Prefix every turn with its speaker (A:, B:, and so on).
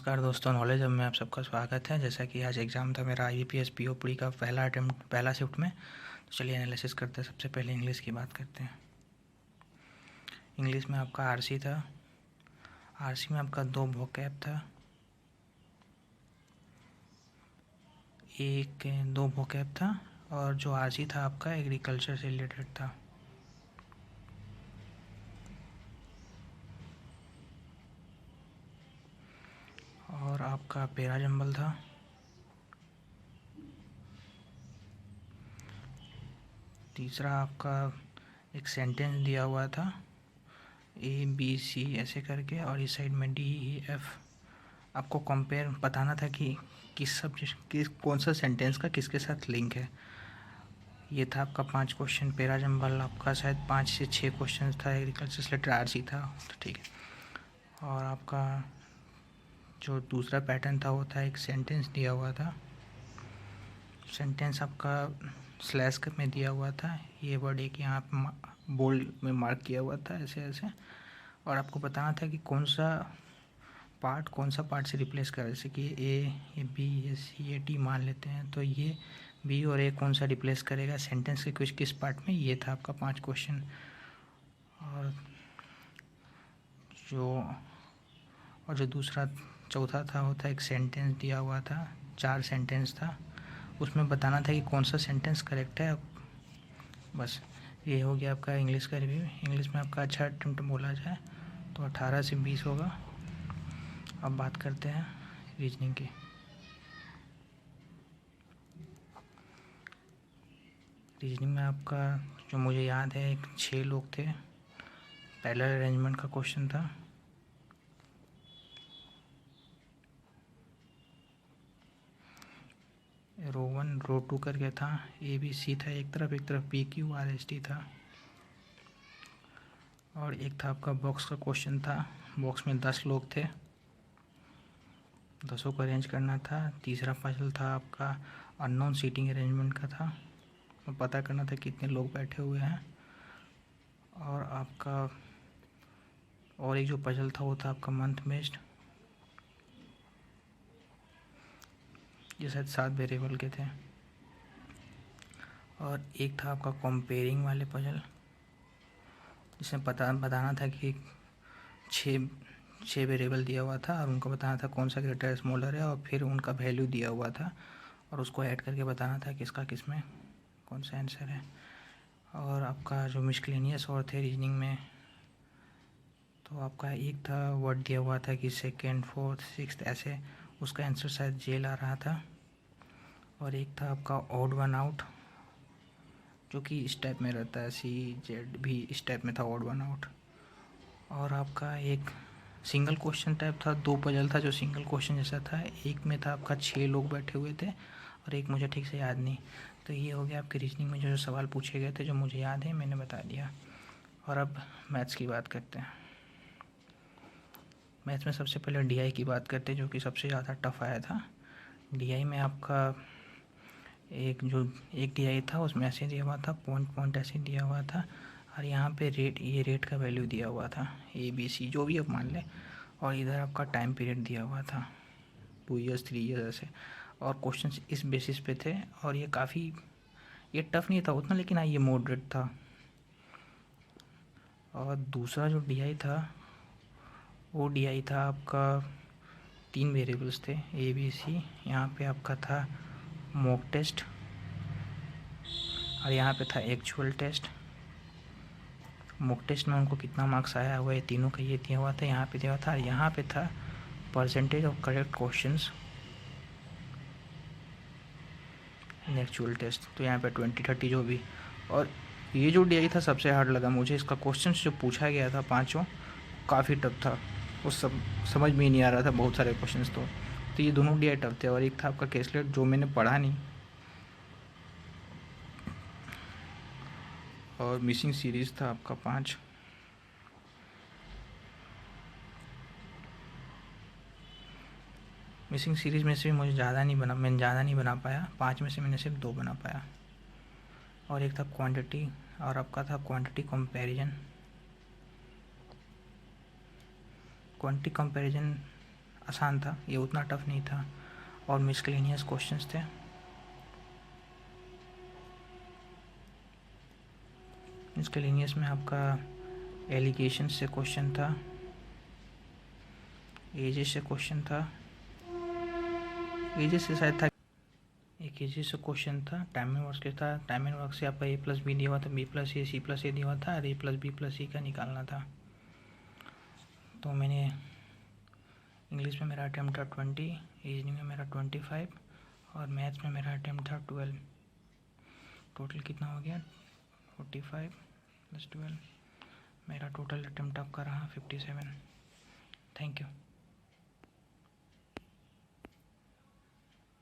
A: नमस्कार दोस्तों, नॉलेज अब में आप सबका स्वागत है। जैसा कि आज एग्ज़ाम था मेरा आईबीपीएस पीओपी का पहला अटेम्प्ट पहला शिफ्ट में। तो चलिए एनालिसिस करते हैं। सबसे पहले इंग्लिश की बात करते हैं। इंग्लिश में आपका आरसी था। आरसी में आपका 2 वोकैब था। 2 वोकैब था और जो आरसी था आपका एग्रीकल्चर से रिलेटेड था। और आपका पेरा जंबल था। तीसरा आपका एक सेंटेंस दिया हुआ था ABC ऐसे करके, और इस साइड में DEF। आपको कंपेयर बताना था कि किस कौन सा सेंटेंस का किसके साथ लिंक है। ये था आपका 5 क्वेश्चन। पेरा जंबल आपका शायद 5 से 6 क्वेश्चन था। एग्रीकल्चर से रिलेटेड आरसी था, तो ठीक है। और आपका जो दूसरा पैटर्न था वो था एक सेंटेंस दिया हुआ था। सेंटेंस आपका स्लैश में दिया हुआ था। ये वर्ड एक यहाँ पे बोल्ड में मार्क किया हुआ था ऐसे ऐसे। और आपको बताना था कि कौन सा पार्ट से रिप्लेस करें। जैसे कि ये बी, ये सी, ये डी मान लेते हैं, तो ये बी और ए कौन सा रिप्लेस करेगा सेंटेंस के किस पार्ट में। ये था आपका 5 क्वेश्चन। और जो दूसरा चौथा था वो था एक सेंटेंस दिया हुआ था। 4 सेंटेंस था, उसमें बताना था कि कौन सा सेंटेंस करेक्ट है। बस ये हो गया आपका इंग्लिश का रिव्यू। इंग्लिश में आपका अच्छा अटेम्प्ट बोला जाए तो 18 से 20 होगा। अब बात करते हैं रीजनिंग की। रीजनिंग में आपका जो मुझे याद है 6 लोग थे। पैरेलल अरेंजमेंट का क्वेश्चन था। रो 1 रो 2 करके था। ABC था एक तरफ PQRST था। और एक था आपका बॉक्स का क्वेश्चन था। बॉक्स में 10 लोग थे, 10 को अरेंज करना था। तीसरा पजल था आपका अननोन सीटिंग अरेंजमेंट का था, तो पता करना था कितने लोग बैठे हुए हैं। और आपका और एक जो पजल था वो था आपका मंथ बेस्ड। ये शायद 7 वेरिएबल के थे। और एक था आपका कंपेयरिंग वाले पजल, जिसमें बताना था कि 6 वेरिएबल दिया हुआ था और उनको बताना था कौन सा ग्रेटर स्मॉलर है, और फिर उनका वैल्यू दिया हुआ था और उसको ऐड करके बताना था किसका किसमें कौन सा आंसर है। और आपका जो मिसक्लेनियस और थे रीजनिंग में, तो आपका एक था वर्ड दिया हुआ था कि सेकेंड, फोर्थ, सिक्स्थ ऐसे, उसका आंसर शायद जेल आ रहा था। और एक था आपका ऑड वन आउट, जो कि इस टाइप में रहता है, CZ भी इस टाइप में था, ऑड वन आउट। और आपका एक सिंगल क्वेश्चन टाइप था। 2 पजल था जो सिंगल क्वेश्चन जैसा था। एक में था आपका 6 लोग बैठे हुए थे और एक मुझे ठीक से याद नहीं। तो ये हो गया आपके रीजनिंग में जो सवाल पूछे गए थे, जो मुझे याद है मैंने बता दिया। और अब मैथ्स की बात करते हैं। मैथ्स में सबसे पहले DI की बात करते हैं, जो कि सबसे ज़्यादा टफ आया था। DI में आपका एक DI था, उसमें ऐसे दिया हुआ था, पॉइंट ऐसे दिया हुआ था, और यहाँ पे रेट का वैल्यू दिया हुआ था ABC जो भी आप मान लें। और इधर आपका टाइम पीरियड दिया हुआ था 2 ईयर्स 3 ईयर्स ऐसे। और क्वेश्चन इस बेसिस पे थे। और ये टफ नहीं था उतना, लेकिन हाँ ये मॉडरेट था। और दूसरा जो DI था वो DI था आपका 3 वेरिएबल्स थे ABC। यहाँ पे आपका था मॉक टेस्ट और यहाँ पे था एक्चुअल टेस्ट। मॉक टेस्ट में उनको कितना मार्क्स आया हुआ है तीनों का ये दिया हुआ था, यहाँ पे दिया हुआ था। और यहाँ पे था percentage of correct questions in actual test, तो यहाँ पे 20-30 जो भी। और ये जो DI था सबसे हार्ड लगा मुझे। इसका क्वेश्चन जो पूछा गया था 5 काफ़ी टफ था। वो सब समझ में ही नहीं आ रहा था, बहुत सारे क्वेश्चंस। तो ये दोनों DI टफ थे। और एक था आपका केसलेट जो मैंने पढ़ा नहीं। और मिसिंग सीरीज़ था आपका 5। मिसिंग सीरीज़ में से भी मैंने ज़्यादा नहीं बना पाया। 5 में से मैंने सिर्फ 2 बना पाया। और एक था क्वांटिटी, और आपका था क्वांटिटी कंपैरिजन। आसान था, ये उतना टफ नहीं था। और मिसक्लेनियस क्वेश्चंस थे। मिसक्लेनियस में आपका एलिगेशन से क्वेश्चन था, एजेस से क्वेश्चन था, एजेस से शायद था, एक एजेस से क्वेश्चन था, टाइम एंड वर्क के था। टाइम एंड वर्क से आपका ए प्लस बी दिया हुआ था, बी प्लस ए सी प्लस ए दिया हुआ था, और ए प्लस बी प्लस सी का निकालना था। तो मैंने इंग्लिश में मेरा अटैम्प्ट था 20, रीजनिंग में मेरा 25 और मैथ्स में मेरा अटैम्प्ट था 12। टोटल कितना हो गया? 45 + 12। मेरा टोटल अटैम्प्ट आपका रहा 57। Thank you.